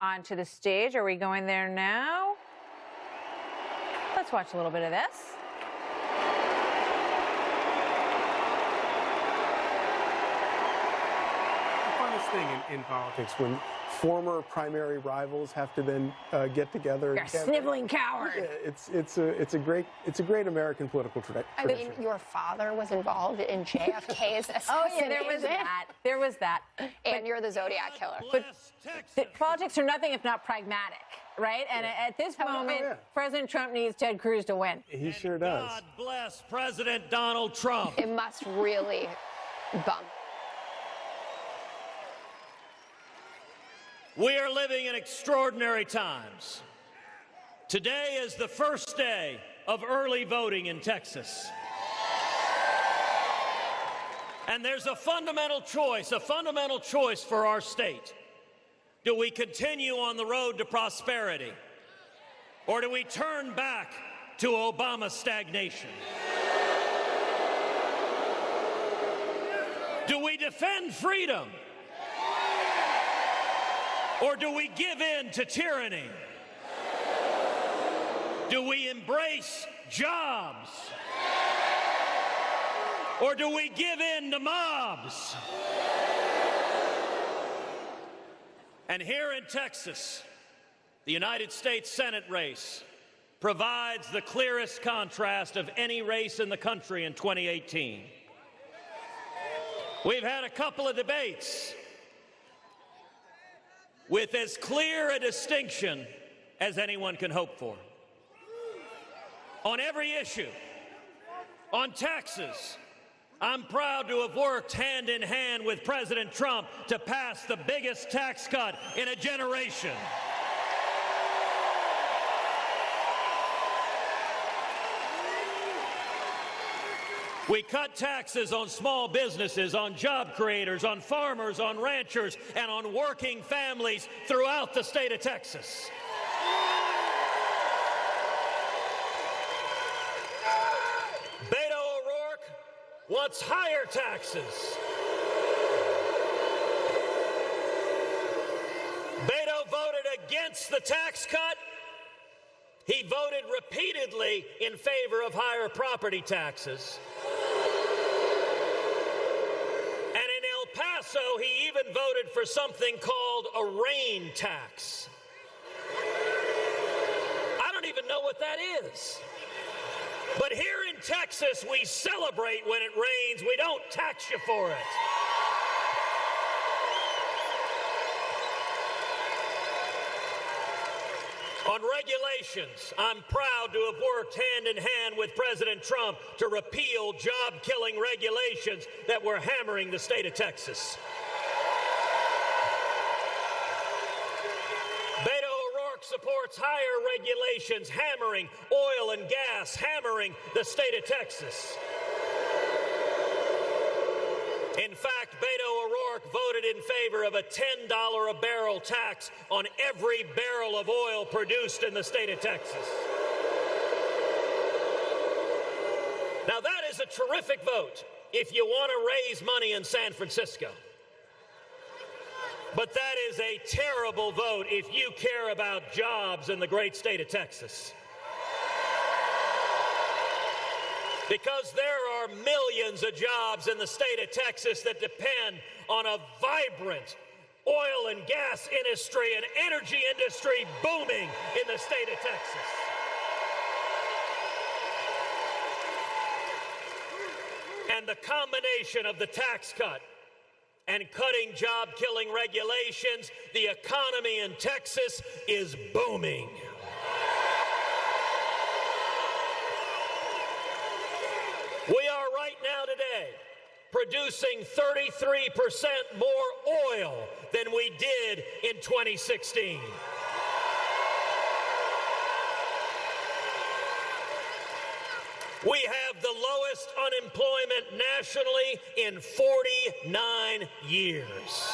onto the stage. Are we going there now? Let's watch a little bit of this. Thing in politics when former primary rivals have to then get together. You're a sniveling coward. Yeah, it's a great American political tradition. I mean, your father was involved in JFK's assassination. Oh yeah, there was that. There was that. And you're the Zodiac killer. But politics are nothing if not pragmatic, right? And at this moment, President Trump needs Ted Cruz to win. He sure does. God bless President Donald Trump. It must really bump. We are living in extraordinary times. Today is the first day of early voting in Texas. And there's a fundamental choice for our state. Do we continue on the road to prosperity? Or do we turn back to Obama stagnation? Do we defend freedom? Or do we give in to tyranny? Do we embrace jobs? Or do we give in to mobs? And here in Texas, the United States Senate race provides the clearest contrast of any race in the country in 2018. We've had a couple of debates with as clear a distinction as anyone can hope for. On every issue, on taxes, I'm proud to have worked hand in hand with President Trump to pass the biggest tax cut in a generation. We cut taxes on small businesses, on job creators, on farmers, on ranchers, and on working families throughout the state of Texas. Beto O'Rourke wants higher taxes. Beto voted against the tax cut. He voted repeatedly in favor of higher property taxes. And in El Paso, he even voted for something called a rain tax. I don't even know what that is. But here in Texas, we celebrate when it rains. We don't tax you for it. On regulations, I'm proud to have worked hand in hand with President Trump to repeal job-killing regulations that were hammering the state of Texas. Beto O'Rourke supports higher regulations hammering oil and gas, hammering the state of Texas. In fact, Beto O'Rourke voted in favor of a $10 a barrel tax on every barrel of oil produced in the state of Texas. Now, that is a terrific vote if you want to raise money in San Francisco. But that is a terrible vote if you care about jobs in the great state of Texas. Because there are millions of jobs in the state of Texas that depend on a vibrant oil and gas industry and energy industry booming in the state of Texas. And the combination of the tax cut and cutting job-killing regulations, the economy in Texas is booming. We are right now today producing 33% more oil than we did in 2016. We have the lowest unemployment nationally in 49 years.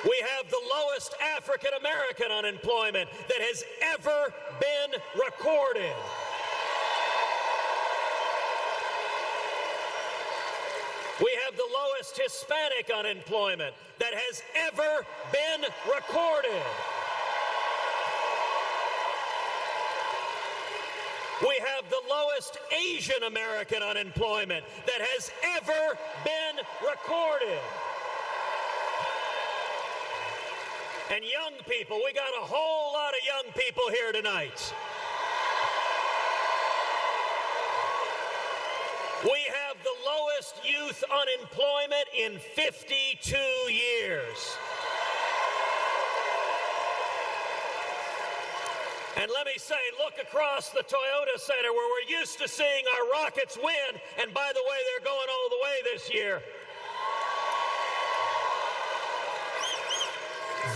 We have the lowest African-American unemployment that has ever been recorded. We have the lowest Hispanic unemployment that has ever been recorded. We have the lowest Asian American unemployment that has ever been recorded. And young people, we got a whole lot of young people here tonight. We have the lowest youth unemployment in 52 years. And let me say, look across the Toyota Center where we're used to seeing our Rockets win, and by the way, they're going all the way this year.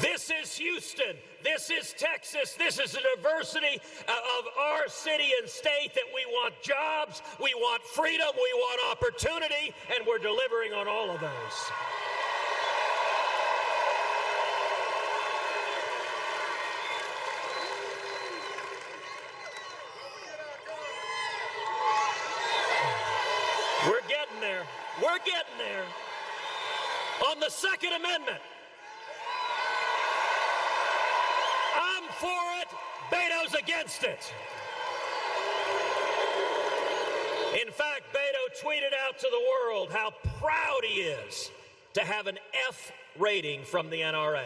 This is Houston. This is Texas. This is the diversity of our city and state that we want jobs, we want freedom, we want opportunity, and we're delivering on all of those. We're getting there. We're getting there. On the Second Amendment, I'm for it, Beto's against it. In fact, Beto tweeted out to the world how proud he is to have an F rating from the NRA.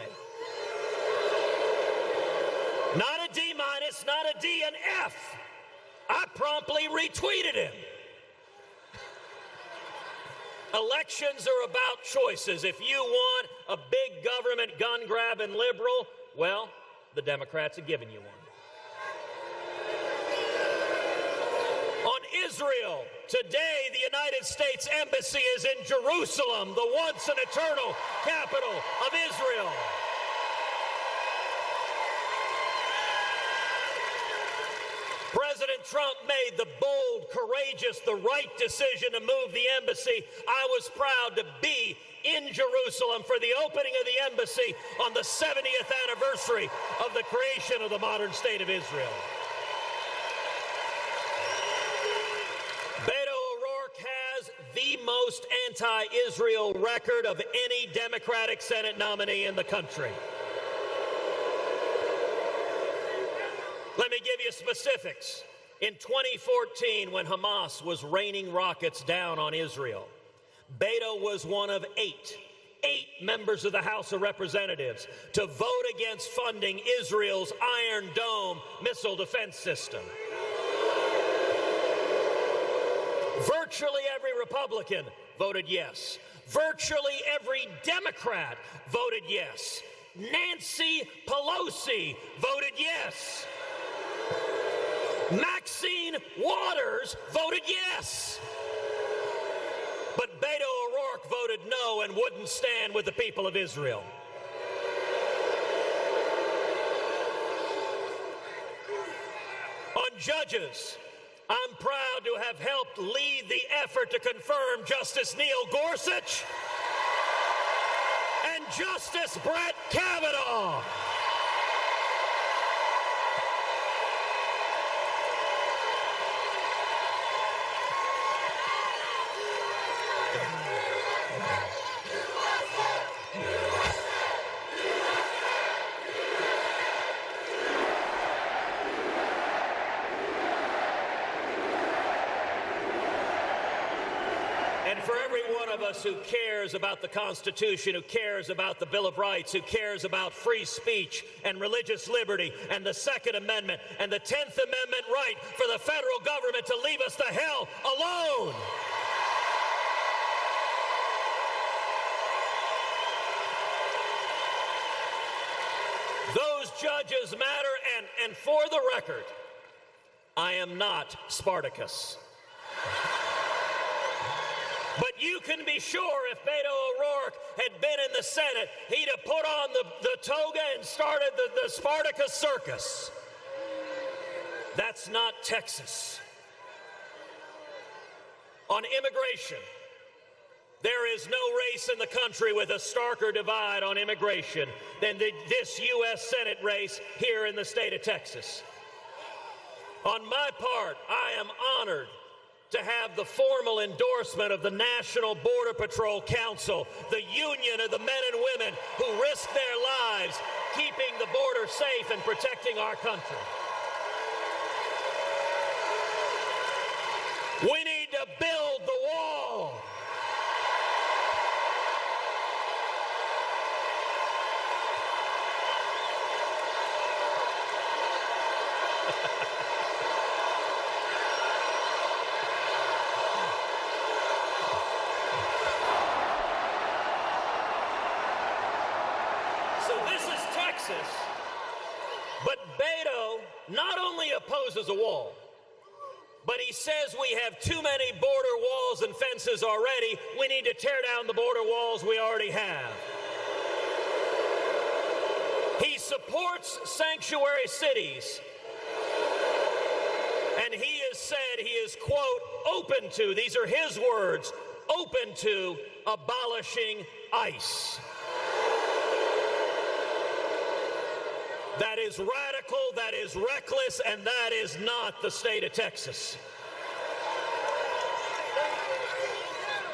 Not a D minus, not a D, an F. I promptly retweeted him. Elections are about choices. If you want a big government gun-grabbing liberal, well, the Democrats have given you one. On Israel, today the United States Embassy is in Jerusalem, the once and eternal capital of Israel. President Trump made the bold, courageous, the right decision to move the embassy. I was proud to be in Jerusalem for the opening of the embassy on the 70th anniversary of the creation of the modern state of Israel. Beto O'Rourke has the most anti-Israel record of any Democratic Senate nominee in the country. Let me give you specifics. In 2014, when Hamas was raining rockets down on Israel, Beto was one of eight members of the House of Representatives to vote against funding Israel's Iron Dome missile defense system. Virtually every Republican voted yes. Virtually every Democrat voted yes. Nancy Pelosi voted yes. Maxine Waters voted yes. But Beto O'Rourke voted no and wouldn't stand with the people of Israel. On judges, I'm proud to have helped lead the effort to confirm Justice Neil Gorsuch and Justice Brett Kavanaugh. And for every one of us who cares about the Constitution, who cares about the Bill of Rights, who cares about free speech and religious liberty and the Second Amendment and the 10th Amendment right for the federal government to leave us the hell alone. Those judges matter, and for the record, I am not Spartacus. But you can be sure if Beto O'Rourke had been in the Senate, he'd have put on the toga and started the Spartacus circus. That's not Texas. On immigration, there is no race in the country with a starker divide on immigration than this U.S. Senate race here in the state of Texas. On my part, I am honored to have the formal endorsement of the National Border Patrol Council, the union of the men and women who risk their lives keeping the border safe and protecting our country. We need to build the wall. So this is Texas, but Beto not only opposes a wall, but he says we have too many border walls and fences already. We need to tear down the border walls we already have. He supports sanctuary cities. And he has said he is, quote, open to, these are his words, open to abolishing ICE. That is radical, that is reckless, and that is not the state of Texas.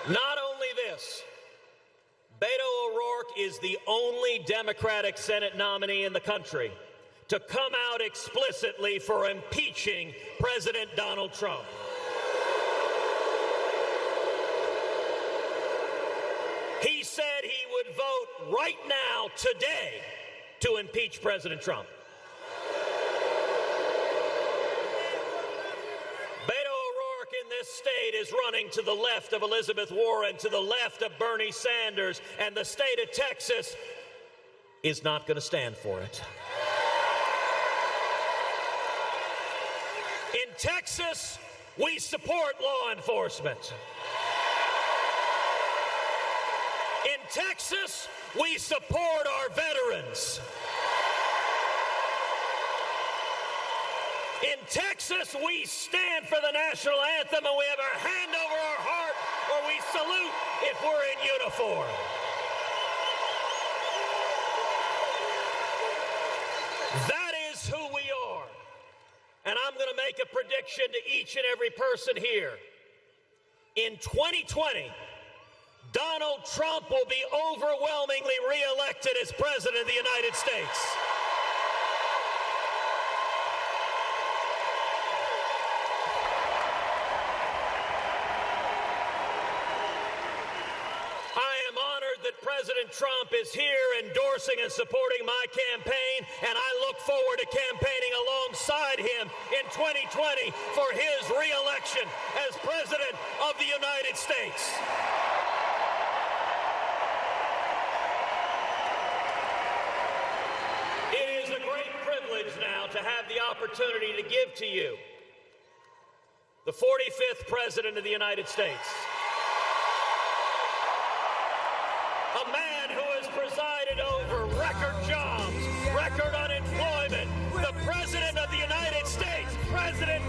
Not only this, Beto O'Rourke is the only Democratic Senate nominee in the country to come out explicitly for impeaching President Donald Trump. He said he would vote right now, today, to impeach President Trump. Beto O'Rourke in this state is running to the left of Elizabeth Warren, to the left of Bernie Sanders, and the state of Texas is not going to stand for it. In Texas, we support law enforcement. In Texas, we support our veterans. In Texas, we stand for the national anthem and we have our hand over our heart or we salute if we're in uniform. That is who we are. And I'm going to make a prediction to each and every person here. In 2020, Donald Trump will be overwhelmingly reelected as President of the United States. I am honored that President Trump is here endorsing and supporting my campaign, and I look forward to campaigning alongside him in 2020 for his reelection as President of the United States. Now to have the opportunity to give to you the 45th President of the United States. A man who has presided over record jobs, record unemployment, the President of the United States, President